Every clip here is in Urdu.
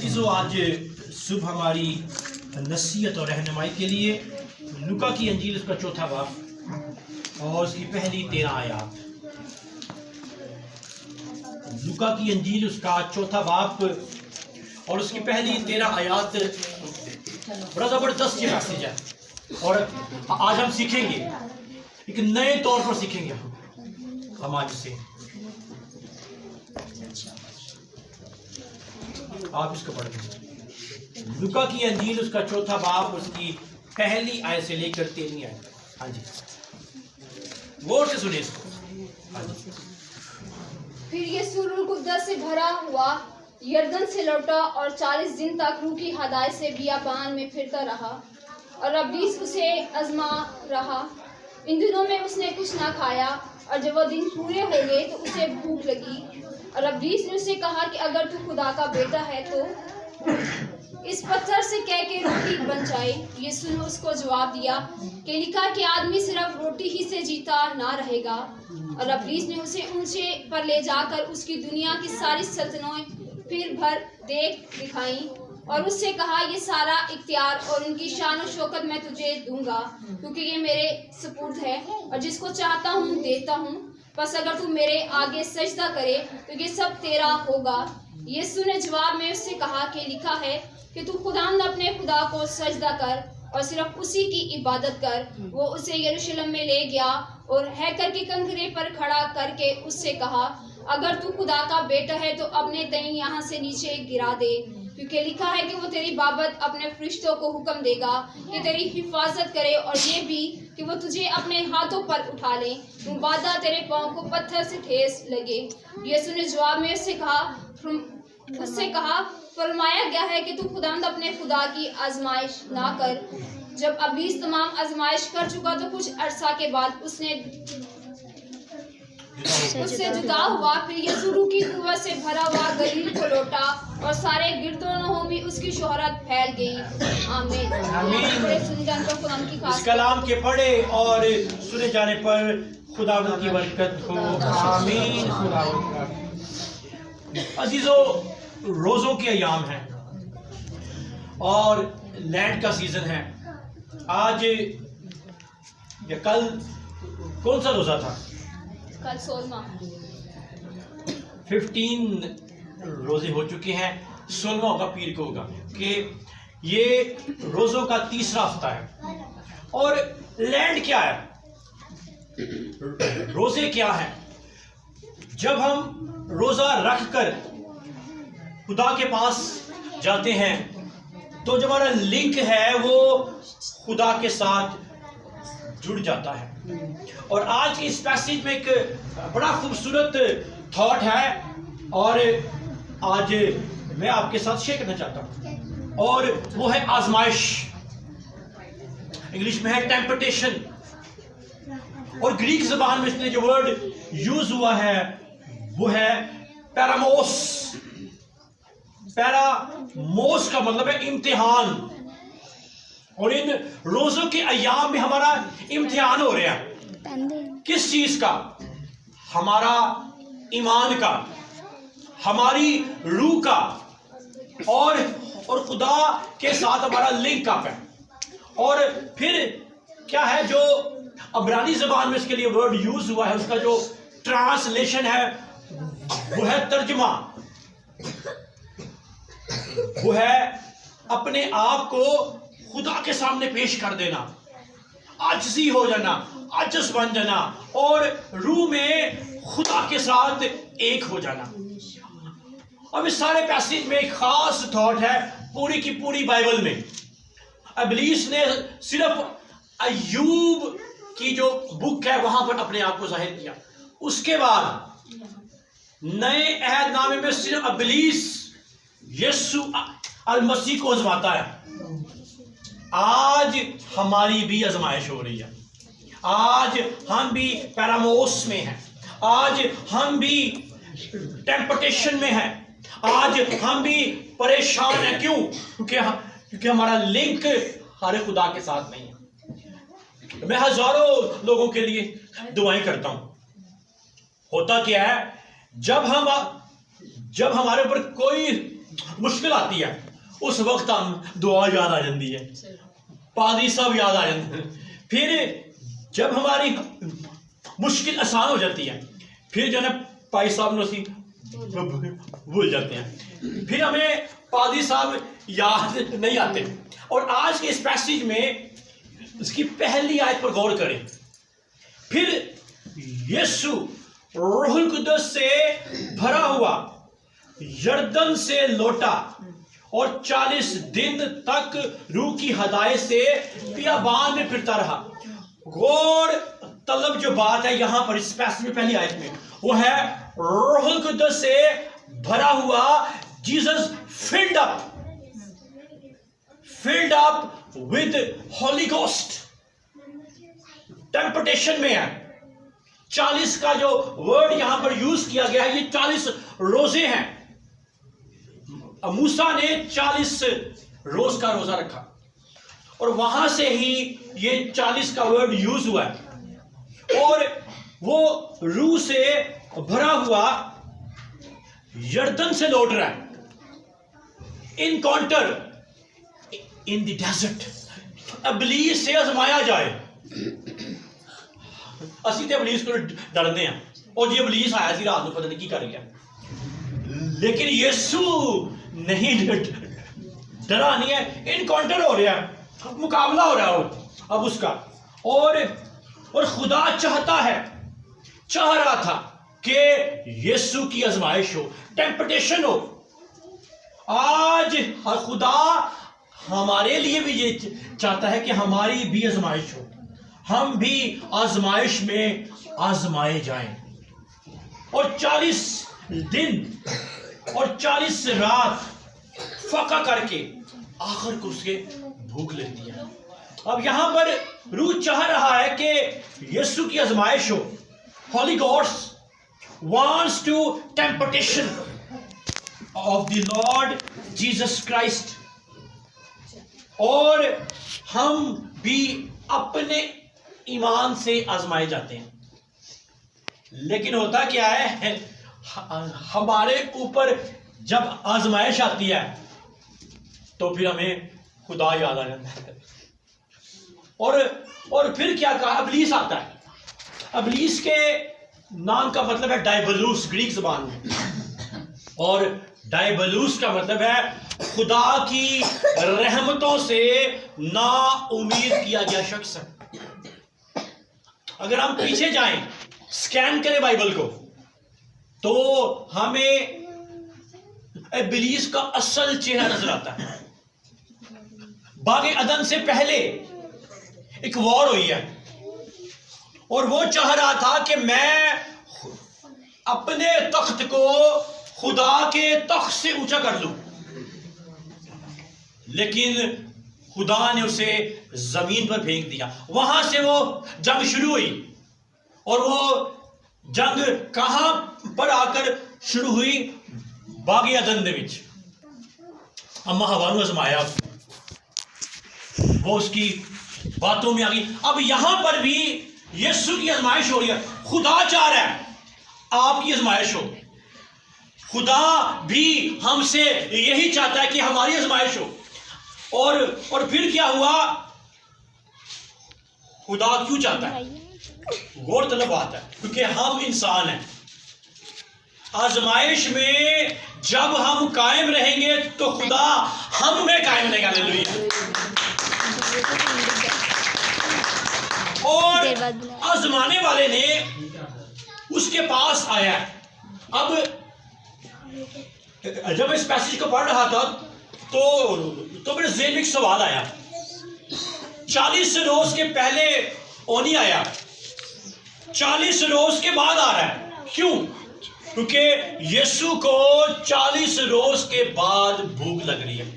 عزیزو، آج صبح ہماری نصیحت اور رہنمائی کے لیے لوکا کی انجیل اس کا 4 باب اور اس کی پہلی 13 آیات. لوکا کی انجیل اس کا 4 باب اور اس کی پہلی 13 آیات بڑا زبردست یہ میسج ہے. اور آج ہم سیکھیں گے، ایک نئے طور پر سیکھیں گے ہم آج سے. آپ اس کو پڑھ لیں. لوکا کی انجیل اس کا 4 باب اس کی پہلی آیت سے لے کر 13 آیت. ہاں جی، غور سے سنیں اس کو. ہاں جی. پھر یسوع روح القدس سے بھرا ہوا یردن سے لوٹا اور 40 دن تک روح کی ہدایت سے بیابان میں پھرتا رہا اور ابلیس اسے آزما رہا. ان دنوں میں اس نے کچھ نہ کھایا، اور جب وہ دن پورے ہو گئے تو اسے بھوک لگی. اور ابلیس نے اسے کہا کہ اگر تو خدا کا بیٹا ہے تو اس پتھر سے کہہ کے روٹی بن جائے. یسوع نے اس کو جواب دیا کہ لکھا کہ آدمی صرف روٹی ہی سے جیتا نہ رہے گا. اور ابلیس نے اسے اونچے پر لے جا کر اس کی دنیا کی ساری سلطنتیں پھر بھر دیکھ دکھائیں اور اس سے کہا یہ سارا اختیار اور ان کی شان و شوکت میں تجھے دوں گا، کیونکہ یہ میرے سپرد ہے اور جس کو چاہتا ہوں دیتا ہوں. بس اگر تو میرے آگے سجدہ کرے تو یہ سب تیرا ہوگا. یسوع نے جواب میں اس سے کہا کہ لکھا ہے کہ تو خداوند اپنے خدا کو سجدہ کر اور صرف اسی کی عبادت کر. وہ اسے یروشلم میں لے گیا اور ہیکل کے کنگرے پر کھڑا کر کے اس سے کہا اگر تو خدا کا بیٹا ہے تو اپنے تئیں یہاں سے نیچے گرا دے، کیونکہ لکھا ہے کہ وہ تیری بابت اپنے فرشتوں کو حکم دے گا کہ تیری حفاظت کرے، اور یہ بھی کہ وہ تجھے اپنے ہاتھوں پر اٹھا لیں، تو بادہ تیرے پاؤں کو پتھر سے ٹھیس لگے. یسوع نے جواب میں اس سے کہا فرمایا گیا ہے کہ تو خداوند اپنے خدا کی آزمائش نہ کر. جب ابلیس تمام آزمائش کر چکا تو کچھ عرصہ کے بعد اس سے جدا ہوا. پھر یسوع روح کی قوت سے بھرا ہوا گلیل کو لوٹا اور سارے گرد و نواح میں اس کی شہرت پھیل گئی. آمین. اس کلام کے پڑھے اور سنے جانے پر خداوند کی برکت ہو. آمین. عزیزو، روزوں کے ایام ہیں اور لینڈ کا سیزن ہے. آج یا کل کون سا روزہ تھا؟ کل 16واں. 15 روزے ہو چکے ہیں. 16واں ہوگا پیر کو ہوگا کہ یہ روزوں کا 3را ہفتہ ہے. اور لینڈ کیا ہے؟ روزے کیا ہیں؟ جب ہم روزہ رکھ کر خدا کے پاس جاتے ہیں تو جو ہمارا لنک ہے وہ خدا کے ساتھ جڑ جاتا ہے. اور آج کی اس پیسیج میں ایک بڑا خوبصورت تھاٹ ہے اور آج میں آپ کے ساتھ شیئر کرنا چاہتا ہوں، اور وہ ہے آزمائش. انگلش میں ہے ٹیمپٹیشن، اور گریک زبان میں اس نے جو ورڈ یوز ہوا ہے وہ ہے پیراموس. پیراموس کا مطلب ہے امتحان. اور ان روزوں کے ایام میں ہمارا امتحان ہو رہا ہے. کس چیز کا؟ ہمارا ایمان کا، ہماری روح کا، اور خدا کے ساتھ ہمارا لنک اپ ہے. اور پھر کیا ہے جو عبرانی زبان میں اس کے لیے ورڈ یوز ہوا ہے، اس کا جو ٹرانسلیشن ہے وہ ہے ترجمہ. وہ ہے اپنے آپ کو خدا کے سامنے پیش کر دینا، عاجزی ہو جانا، عاجز بن جانا، اور روح میں خدا کے ساتھ ایک ہو جانا. اب اس سارے پیسیج میں ایک خاص تھاٹ ہے پوری کی پوری بائبل میں. ابلیس نے صرف ایوب کی جو بک ہے وہاں پر اپنے آپ کو ظاہر کیا. اس کے بعد نئے عہد نامے میں صرف ابلیس یسوع المسیح کو آزماتا ہے. آج ہماری بھی آزمائش ہو رہی ہے. آج ہم بھی پیراموس میں ہیں. آج ہم بھی ٹیمپٹیشن میں ہیں. آج ہم بھی پریشان ہیں. کیوں؟ کیونکہ ہمارا لنک ہمارے خدا کے ساتھ نہیں ہے. میں ہزاروں لوگوں کے لیے دعائیں کرتا ہوں. ہوتا کیا ہے، جب ہمارے اوپر کوئی مشکل آتی ہے اس وقت ہم دعا یاد آ جاتی ہے, پادری صاحب یاد آ جاتے ہیں. پھر جب ہماری مشکل آسان ہو جاتی ہے پھر جو ہے نا پائی صاحب نوسی بھول جاتے ہیں, پھر ہمیں پادری صاحب یاد نہیں آتے. اور آج کے اس پیسیج میں اس کی پہلی آیت پر غور کریں. پھر یسوع روح القدس سے بھرا ہوا یردن سے لوٹا اور 40 دن تک روح کی ہدایت سے بیابان میں پھرتا رہا. غور طلب جو بات ہے یہاں پر اس پیسج میں پہلی آیت میں وہ ہے روح القدس سے بھرا ہوا. Jesus filled up with Holy Ghost. Temptation میں ہے. 40 کا جو ورڈ یہاں پر یوز کیا گیا ہے یہ 40 روزے ہیں. موسیٰ نے 40 روز کا روزہ رکھا اور وہاں سے ہی یہ 40 کا ورڈ یوز ہوا ہے. اور وہ روح سے بھرا ہوا یردن سے لوٹ رہا ہے. Encounter in the desert. ابلیس سے آزمایا جائے. اسی تے ابلیس کو ڈرتے ہیں اور یہ ابلیس آیا سی رات کو پتہ نہیں کی کر گیا, لیکن یسوع نہیں ڈرا نہیں ہے. انکاؤنٹر ہو رہا ہے, مقابلہ ہو رہا ہے اب اس کا. اور خدا چاہ رہا تھا کہ یسوع کی آزمائش ہو, ٹیمپٹیشن ہو. آج خدا ہمارے لیے بھی یہ چاہتا ہے کہ ہماری بھی آزمائش ہو, ہم بھی آزمائش میں آزمائے جائیں. اور 40 دن اور 40 رات فقہ کر کے آخر کو اس کے بھوک لگتی ہے. اب یہاں پر روح چاہ رہا ہے کہ یسوع کی آزمائش ہو. Holy Ghost wants to temptation of the Lord Jesus Christ. اور ہم بھی اپنے ایمان سے آزمائے جاتے ہیں. لیکن ہوتا کیا ہے, ہمارے اوپر جب آزمائش آتی ہے تو پھر ہمیں خدا یاد آ جاتا ہے. اور پھر کیا کہا, ابلیس آتا ہے. ابلیس کے نام کا مطلب ہے ڈائبلوس گریک زبان میں, اور ڈائبلوس کا مطلب ہے خدا کی رحمتوں سے نا امید کیا گیا شخص. اگر ہم پیچھے جائیں, سکین کریں بائبل کو, تو ہمیں ابلیس کا اصل چہرہ نظر آتا ہے. باغ عدن سے پہلے ایک وار ہوئی ہے اور وہ چاہ رہا تھا کہ میں اپنے تخت کو خدا کے تخت سے اونچا کر لوں, لیکن خدا نے اسے زمین پر پھینک دیا. وہاں سے وہ جنگ شروع ہوئی, اور وہ جنگ کہاں پر آ کر شروع ہوئی, باغ عدن دے وچ. اما ہوا نو آزمایا, وہ اس کی باتوں میں آ گئی. اب یہاں پر بھی یسوع کی آزمائش ہو رہی ہے. خدا چاہ رہا ہے آپ کی آزمائش ہو. خدا بھی ہم سے یہی چاہتا ہے کہ ہماری آزمائش ہو. اور پھر کیا ہوا, خدا کیوں چاہتا ہے؟ غور طلب بات ہے, کیونکہ ہم انسان ہیں. آزمائش میں جب ہم قائم رہیں گے تو خدا ہم میں قائم رہے گا. ہاللیلویا. اور آزمانے والے نے اس کے پاس آیا. اب جب اس پیسج کو پڑھ رہا تھا تو میرے ذہن میں ایک سوال آیا. 40 روز کے پہلے نہیں آیا, 40 روز کے بعد آ رہا ہے. کیوں؟ کیونکہ یسوع کو 40 روز کے بعد بھوک لگ رہی ہے.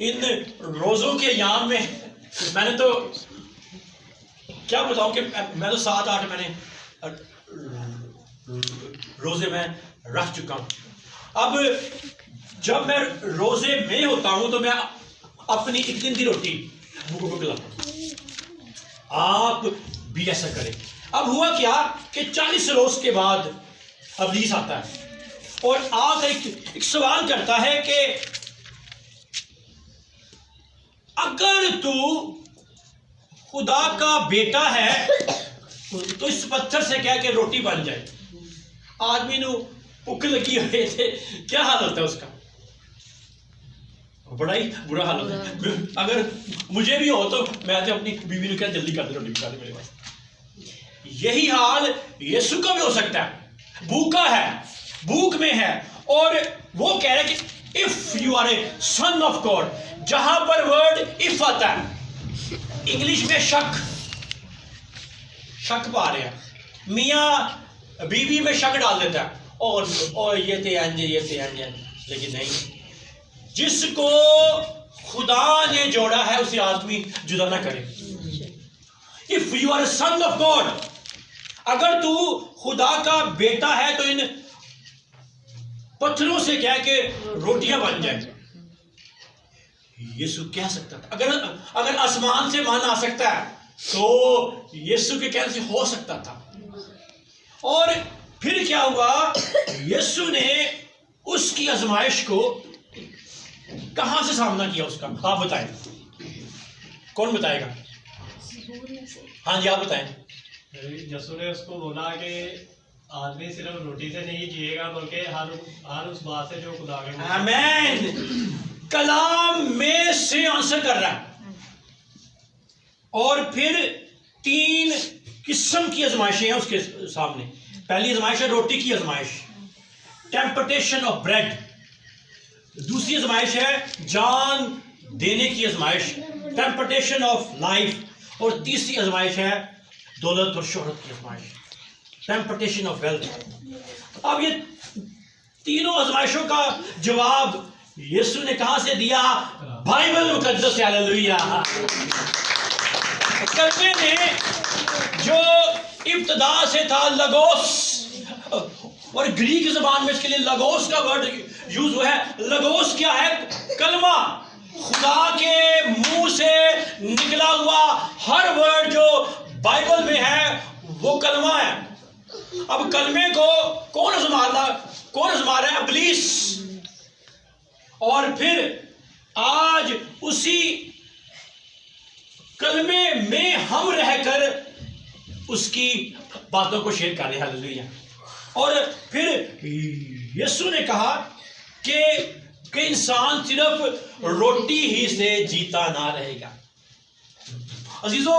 ان روزوں کے ایام میں میں نے تو کیا بتاؤں کہ میں تو 7-8 میں نے روزے میں رکھ چکا ہوں. اب جب میں روزے میں ہوتا ہوں تو میں اپنی ایک دن کی روٹی بھوکوں کو کھلاتا ہوں. آپ بھی ایسا کریں. اب ہوا کیا کہ 40 روز کے بعد ابلیس آتا ہے اور آج ایک سوال کرتا ہے کہ اگر تو خدا کا بیٹا ہے تو اس پتھر سے کہہ کہ روٹی بن جائے. آدمی نو بھوک لگی ہوئے تھے, کیا حال ہوتا ہے اس کا؟ بڑا ہی برا حال ہوتا ہے. اگر مجھے بھی ہو تو میں تو اپنی بیوی نے کہا جلدی کر دے روٹی پکا دے میرے پاس. یہی حال یسوع کا بھی ہو سکتا ہے. بھوکا ہے, بھوک میں ہے, اور وہ کہہ رہے کہ if you are a son of God, جہاں پر ورڈ if آتا ہے انگلش میں شک پا رہے ہیں. میاں بیوی میں شک ڈال دیتا ہے, اور یہ تھے انجے, یہ تھے انجے, لیکن نہیں. جس کو خدا نے جوڑا ہے اسے آدمی جدا نہ کرے. if you are a son of God, اگر تو خدا کا بیٹا ہے تو ان پتھروں سے کہہ کہ روٹیاں بن جائیں. یسوع کہہ سکتا تھا. اگر آسمان سے مان آ سکتا ہے تو یسوع کے کہنے سے ہو سکتا تھا. اور پھر کیا ہوا؟ یسوع نے اس کی آزمائش کو کہاں سے سامنا کیا اس کا؟ آپ بتائیں, کون بتائے گا؟ ہاں جی آپ بتائیں. یسوع نے اس کو بولا کہ آدمی صرف روٹی سے نہیں جیے گا بلکہ ہر اس بات سے جو خدا کے آمین. کلام میں سے آنسر کر رہا ہے. اور پھر 3 قسم کی آزمائشیں ہیں اس کے سامنے. پہلی آزمائش ہے روٹی کی آزمائش, ٹیمپٹیشن آف بریڈ. دوسری آزمائش ہے جان دینے کی آزمائش, ٹیمپٹیشن آف لائف. اور تیسری آزمائش ہے دولت اور شہرت کی آزمائش, ٹیمپٹیشن آف ویلتھ. اب یہ تینوں آزمائشوں کا جواب یسوع نے کہاں سے دیا؟ بائبل مقدس ہے. ہاللیلویہ. کلمے نے جو ابتدا سے تھا لگوس, اور گریک زبان میں اس کے لیے لگوس کا ورڈ یوز ہوا ہے. لگوس کیا ہے؟ کلمہ. خدا کے منہ سے نکلا ہوا ہر ورڈ جو بائبل میں ہے وہ کلمہ ہے. اب کلمے کو کون آزما رہا ہے؟ ابلیس. اور پھر آج اسی کلمے میں ہم رہ کر اس کی باتوں کو شیئر کر رہے ہیں. ہاللیلویہ. اور پھر یسوع نے کہا کہ انسان صرف روٹی ہی سے جیتا نہ رہے گا. عزیزو,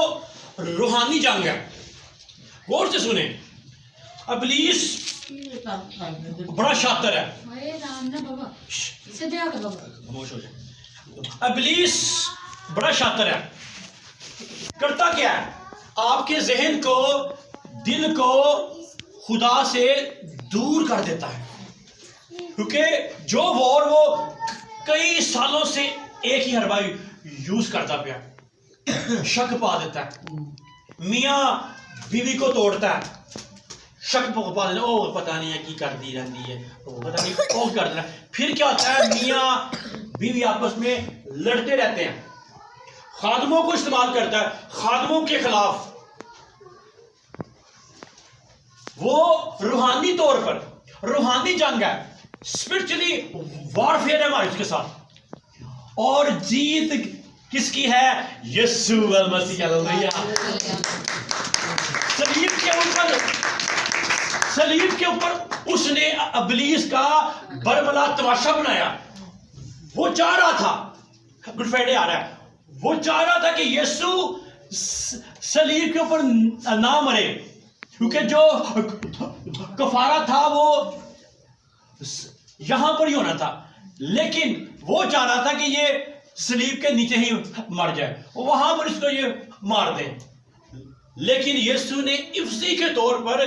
روحانی جنگ ہے. غور سے سنیں. ابلیس بڑا شاطر ہے. خاموش ہو جائے. ابلیس بڑا شاطر ہے. کرتا کیا ہے؟ آپ کے ذہن کو, دل کو خدا سے دور کر دیتا ہے. کیونکہ جو وار وہ کئی سالوں سے ایک ہی حربہ یوز کرتا پیا, شک پا دیتا ہے. میاں بیوی کو توڑتا ہے, شک پا دیتا ہے, او پتہ نہیں ہے کی کرتی رہتی ہے, پتہ نہیں او کرتا ہے. پھر کیا ہوتا ہے؟ میاں بیوی آپس میں لڑتے رہتے ہیں. خادموں کو استعمال کرتا ہے خادموں کے خلاف. وہ روحانی طور پر روحانی جنگ ہے, اسپرچولی وارفیئر ہے ہمارے اس کے ساتھ. اور جیت کس کی ہے؟ یسوع المسیح. ہاللیلویہ. صلیب کے اوپر اس نے ابلیس کا برملا تماشا بنایا. وہ چاہ رہا تھا, گڈ فرائیڈے آ رہا ہے, وہ چاہ رہا تھا کہ یسوع صلیب کے اوپر نہ مرے, کیونکہ جو کفارہ تھا وہ یہاں پر ہی ہونا تھا. لیکن وہ چاہ رہا تھا کہ یہ صلیب کے نیچے ہی مر جائے, وہاں پر اس کو یہ مار دیں. لیکن یسوع نے عفضی کے طور پر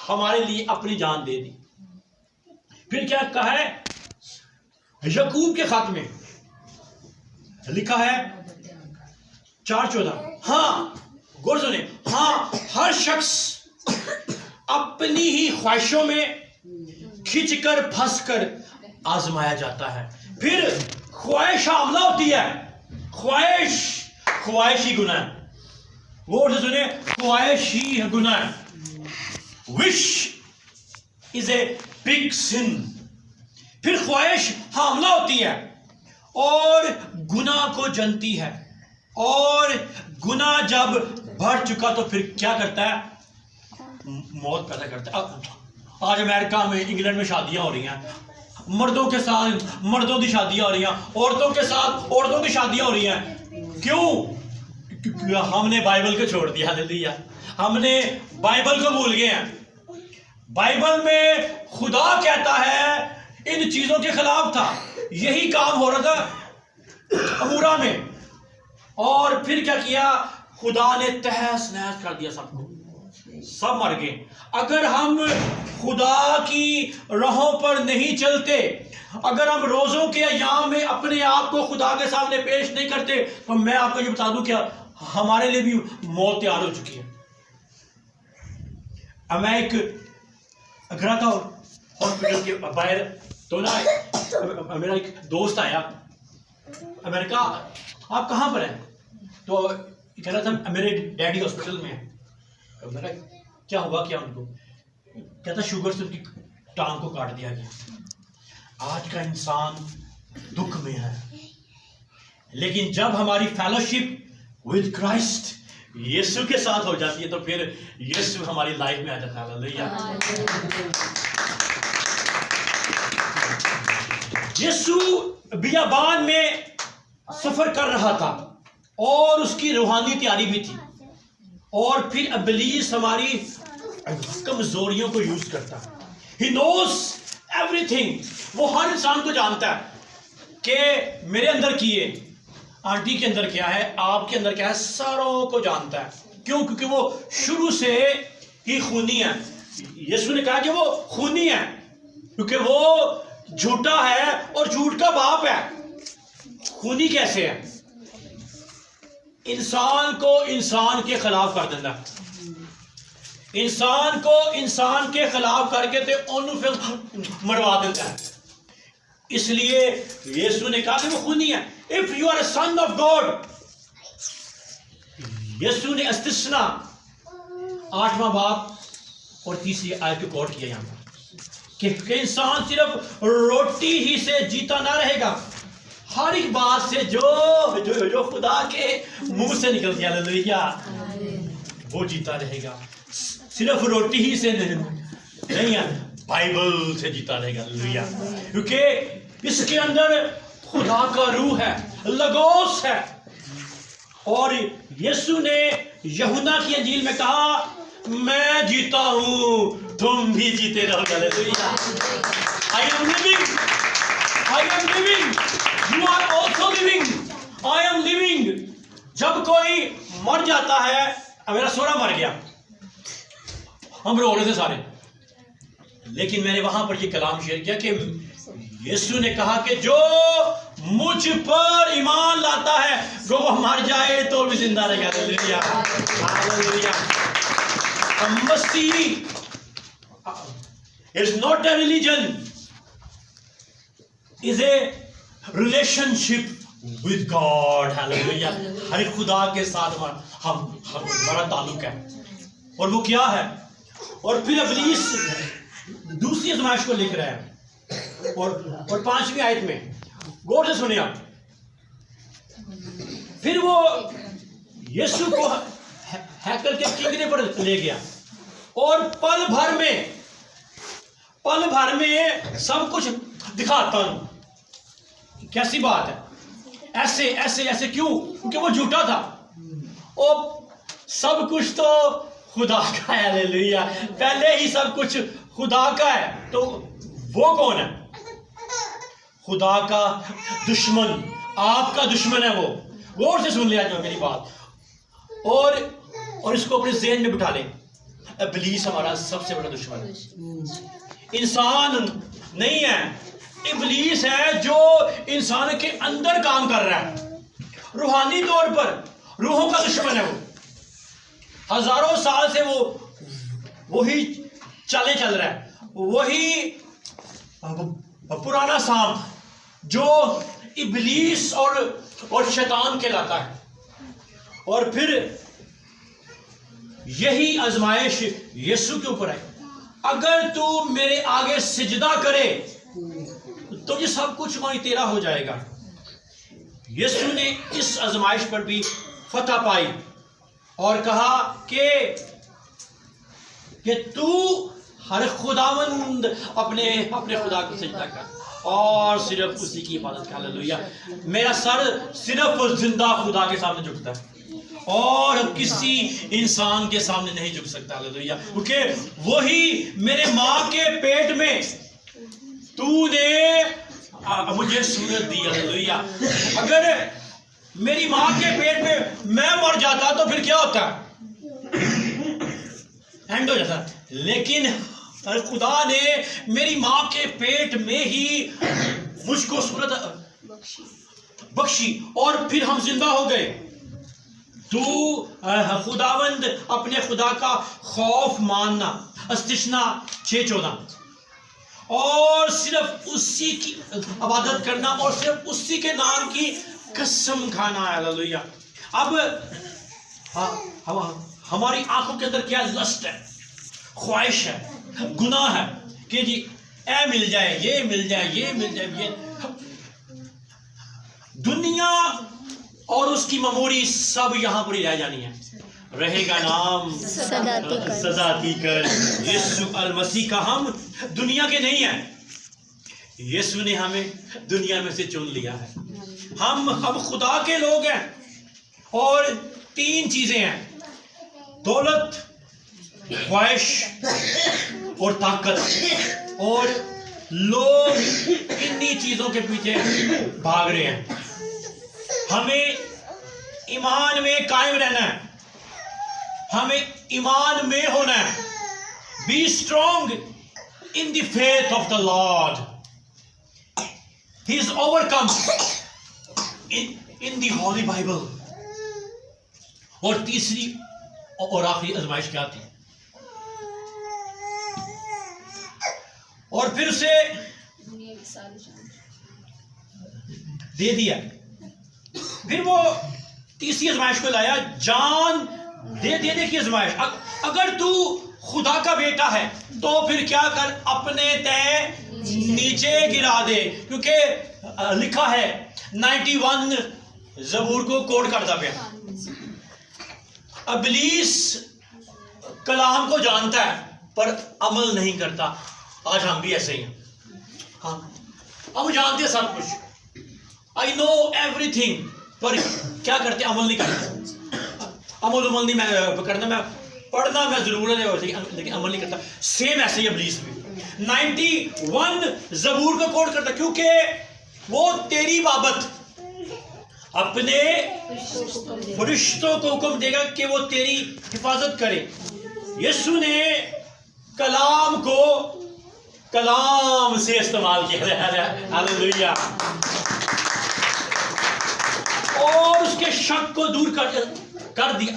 ہمارے لیے اپنی جان دے دی. پھر کیا کہا ہے؟ یعقوب کے خط میں لکھا ہے 4:14. ہاں غور سنیں. ہاں ہر شخص اپنی ہی خواہشوں میں کھچ کر پھنس کر آزمایا جاتا ہے. پھر خواہش حاملہ ہوتی ہے. خواہش ہی گناہ ہے. غور سے سنیں, خواہش ہی گناہ ہے. وش از اے بگ سن. پھر خواہش حاملہ ہوتی ہے اور گناہ کو جنتی ہے، اور گناہ جب بڑھ چکا تو پھر کیا کرتا ہے؟ موت پیدا کرتا ہے۔ آج امریکہ میں، انگلینڈ میں شادیاں ہو رہی ہیں، مردوں کے ساتھ مردوں کی شادیاں ہو رہی ہیں، عورتوں کے ساتھ عورتوں کی شادیاں ہو رہی ہیں۔ کیوں؟ کیونکہ ہم نے بائبل کو چھوڑ دیا، ہاللیلویہ، ہم نے بائبل کو بھول گئے ہیں۔ بائبل میں خدا کہتا ہے ان چیزوں کے خلاف تھا، یہی کام ہو رہا تھا امورا میں، اور پھر کیا کیا؟ خدا نے تہس نہس کر دیا، سب کو، سب مر گئے۔ اگر ہم خدا کی راہوں پر نہیں چلتے، اگر ہم روزوں کے ایام میں اپنے آپ کو خدا کے سامنے پیش نہیں کرتے، تو میں آپ کو یہ بتا دوں کہ ہمارے لیے بھی موت تیار ہو چکی ہے۔ اب میں ایک گھر تھا ہاسپٹل کے باہر، تو نا میرا ایک دوست آیا امریکہ، آپ کہاں پر ہیں؟ تو کہہ رہا تھا میرے ڈیڈی ہاسپٹل میں ہے۔ میں نے کیا ہوا کیا ان کو؟ کہتا شوگر سے ان کی ٹانگ کو کاٹ دیا گیا۔ آج کا انسان دکھ میں ہے، لیکن جب ہماری فیلوشپ ود کرائسٹ یسوع کے ساتھ ہو جاتی ہے تو پھر یسوع ہماری لائف میں آ جاتا ہے۔ ہاللیلویہ۔ یسوع بیابان میں سفر کر رہا تھا اور اس کی روحانی تیاری بھی تھی، اور پھر ابلیس ہماری کمزوریوں کو یوز کرتا ہے۔ He knows everything، وہ ہر انسان کو جانتا ہے کہ میرے اندر کیے، آنٹی کے اندر کیا ہے، آپ کے اندر کیا ہے، ساروں کو جانتا ہے۔ کیوں؟ کیونکہ وہ شروع سے ہی خونی ہے۔ یسوع نے کہا کہ وہ خونی ہے کیونکہ وہ جھوٹا ہے اور جھوٹ کا باپ ہے۔ خونی کیسے ہے؟ انسان کو انسان کے خلاف کر دینا، انسان کو انسان کے خلاف کر کے انہوں پھر مروا دیتا ہے۔ اس لیے یسوع نے کہا کہ وہ خونی ہے۔ If you are a son of God، یسوع نے استثنا 8واں باب اور 30 آیت کو کوٹ کیا یہاں پر کہ انسان صرف روٹی ہی سے جیتا نہ رہے گا، ہر ایک بات سے جو خدا کے منہ سے نکلتی ہے، ہاللیلویہ، وہ جیتا رہے گا۔ صرف روٹی ہی سے نہیں ہے، بائبل سے جیتا رہے گا، ہاللیلویہ، کیونکہ اس کے اندر خدا کا روح ہے، لگوس ہے۔ اور یسوع نے یوحنا کی انجیل میں کہا میں جیتا ہوں، تم بھی جیتے رہو، ہاللیلویہ۔ I am living، I am living، you are also living، I am living۔ جب کوئی مر جاتا ہے، میرا سوہرا مر گیا، ہم رو رہے تھے سارے، لیکن میں نے وہاں پر یہ کلام شیئر کیا کہ یسوع نے کہا کہ جو مجھ پر ایمان لاتا ہے وہ مر جائے تو بھی زندہ رہے گا، ہاللیلویہ، ہاللیلویہ۔ مسیح is not a religion، is a relationship with God، ہاللیلویہ۔ ہر خدا کے ساتھ ہمارا تعلق ہے، اور وہ کیا ہے؟ اور پھر ابلیس دوسری آزمائش کو لکھ رہا ہے، اور 5ویں آیت میں غور سے سنیں آپ۔ پھر وہ یسوع کو ہیکل کے کنگرے پر لے گیا، اور پل بھر میں سب کچھ دکھاتا ہوں۔ کیسی بات ہے؟ ایسے ایسے ایسے، کیوں؟ کیونکہ وہ جھوٹا تھا، اور سب کچھ تو خدا کا ہے، ہاللیلویہ، پہلے ہی سب کچھ خدا کا ہے، تو وہ کون ہے؟ خدا کا دشمن، آپ کا دشمن ہے وہ۔ غور سے سن لیا جو میری بات، اور اس کو اپنے ذہن میں بٹھا لیں، ابلیس ہمارا سب سے بڑا دشمن ہے، انسان نہیں ہے، ابلیس ہے جو انسان کے اندر کام کر رہا ہے، روحانی طور پر روحوں کا دشمن ہے وہ۔ ہزاروں سال سے وہ وہی چل رہا ہے، وہی پرانا سانپ جو ابلیس اور شیطان کہلاتا ہے۔ اور پھر یہی آزمائش یسوع کے اوپر ہے، اگر تو میرے آگے سجدہ کرے تو یہ سب کچھ وہیں تیرا ہو جائے گا. یسوع نے اس آزمائش پر بھی فتح پائی اور کہا کہ تو ہر خداوند اپنے خدا کو سجدہ کر اور صرف اسی کی عبادت کر. ہاللیلویہ. میرا سر صرف زندہ خدا کے سامنے جھکتا ہے اور کسی انسان کے سامنے نہیں جھک سکتا. ہاللیلویہ. کیونکہ وہی میرے ماں کے پیٹ میں تو نے مجھے صورت دی. ہاللیلویہ. اگر میری ماں کے پیٹ میں میں مر جاتا تو پھر کیا ہوتا؟ اینڈ ہو جاتا. لیکن خدا نے میری ماں کے پیٹ میں ہی مجھ کو صورت بخشی اور پھر ہم زندہ ہو گئے. تو خداوند اپنے خدا کا خوف ماننا، استثنا 6:14، اور صرف اسی کی عبادت کرنا اور صرف اسی کے نام کی قسم کھانا. ہاللیلویہ. اب ہماری آنکھوں کے اندر کیا لسٹ ہے، خواہش ہے، گناہ ہے کہ جی اے مل جائے، یہ مل جائے، یہ مل جائے. یہ دنیا اور اس کی میموری سب یہاں پر ہی رہ جانی ہے. رہے گا نام سزا کر. یسوع المسیح کا ہم دنیا کے نہیں ہیں. یسوع نے ہمیں دنیا میں سے چن لیا ہے. ہم خدا کے لوگ ہیں. اور 3 چیزیں ہیں، دولت، خواہش اور طاقت. اور لوگ انہی چیزوں کے پیچھے بھاگ رہے ہیں. ہمیں ایمان میں قائم رہنا ہے، ہمیں ایمان میں ہونا ہے. Be strong in the faith of the Lord. He is overcome in the Holy Bible. اور تیسری اور آخری آزمائش کیا تھی؟ اور پھر اسے دے دیا. پھر وہ تیسری آزمائش کو لایا، جان دینے کی آزمائش. اگر تو خدا کا بیٹا ہے تو پھر کیا کر، اپنے تے نیچے گرا دے. کیونکہ لکھا ہے 91 زبور کو کوٹ کرتا پیا. ابلیس کلام کو جانتا ہے پر عمل نہیں کرتا. آج ہم بھی ایسے ہی ہیں. ہاں ہم جانتے ہیں سب کچھ، I know everything، پر کیا کرتے؟ عمل نہیں کرتے. عمل نہیں میں کرنا، میں پڑھنا میں ضرور ہے لیکن عمل نہیں کرتا. سیم ایسے ہی ابلیس بھی 91 زبور کو کوٹ کرتا، کیونکہ وہ تیری بابت اپنے فرشتوں کو حکم دے گا کہ وہ تیری حفاظت کرے. یسوع نے کلام کو کلام سے استعمال کیا. ہاللیلویہ. اور اس کے شک کو دور کر دیا.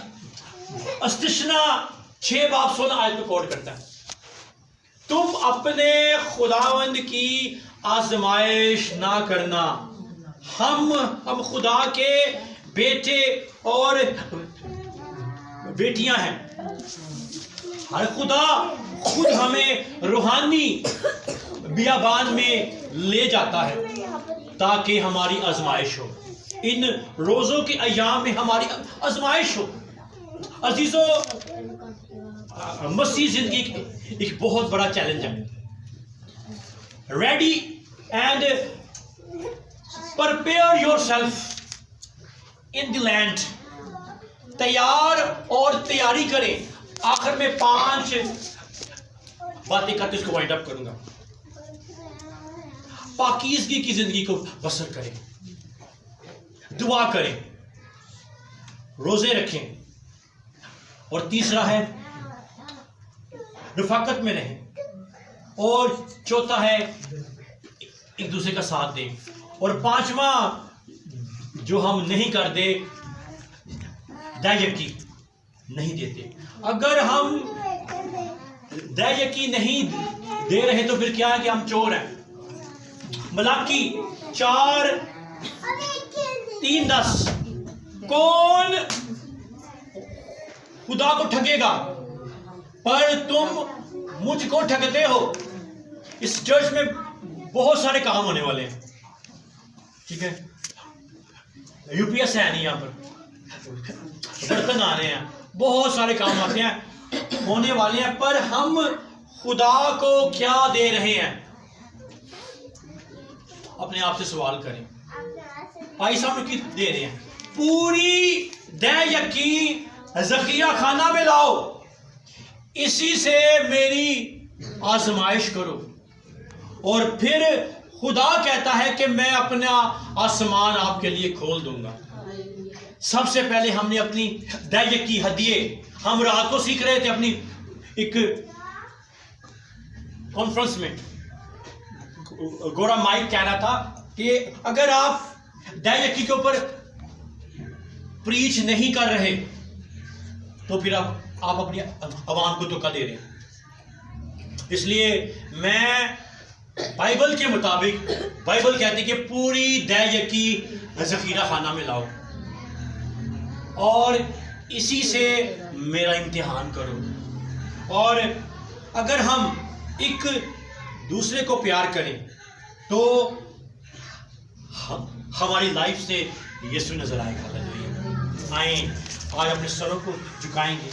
استثنا 6:16 پہ کوٹ کرتا ہے، تم اپنے خداوند کی آزمائش نہ کرنا. ہم خدا کے بیٹے اور بیٹیاں ہیں. ہر خدا خود ہمیں روحانی بیابان میں لے جاتا ہے تاکہ ہماری آزمائش ہو. ان روزوں کے ایام میں ہماری آزمائش ہو. عزیزو، مسیح زندگی ایک بہت بڑا چیلنج ہے. Ready and prepare yourself in the land. تیار اور تیاری کریں. آخر میں 5 باتیں کرتے اس کو وائنڈ اپ کروں گا. پاکیزگی کی زندگی کو بسر کریں، دعا کریں، روزے رکھیں، اور تیسرا ہے رفاقت میں رہیں، اور چوتھا ہے ایک دوسرے کا ساتھ دیں، اور 5واں جو ہم نہیں کرتے دے یقین نہیں دیتے. اگر ہم دے یقین نہیں دے رہے تو پھر کیا ہے کہ ہم چور ہیں. ملاکی 4:3-10 کون خدا کو ٹھگے گا؟ پر تم مجھ کو ٹھگتے ہو. اس چرچ میں بہت سارے کام ہونے والے ہیں. ٹھیک ہے, یو پی ایس ہے نہیں یہاں پر, برتن آ رہے ہیں, بہت سارے کام آتے ہیں ہونے والے ہیں, پر ہم خدا کو کیا دے رہے ہیں؟ اپنے آپ سے سوال کریں. بھائی صاحب کی دے رہے ہیں, پوری دے یقین ذخیرہ خانہ میں لاؤ, اسی سے میری آزمائش کرو, اور پھر خدا کہتا ہے کہ میں اپنا آسمان آپ کے لیے کھول دوں گا. سب سے پہلے ہم نے اپنی دے کی ہدیے, ہم رات کو سیکھ رہے تھے اپنی ایک کانفرنس میں, گورا مائک کہہ رہا تھا کہ اگر آپ دے کے اوپر پریچ نہیں کر رہے تو پھر آپ اپنی عوام کو دھوکہ دے رہے ہیں. اس لیے میں بائبل کے مطابق, بائبل کہتی ہے کہ پوری دے کی ذخیرہ خانہ میں لاؤ اور اسی سے میرا امتحان کرو. اور اگر ہم ایک دوسرے کو پیار کریں تو ہماری لائف سے یسوع نظر آئے گا. آئیں آج اپنے سروں کو جھکائیں گے.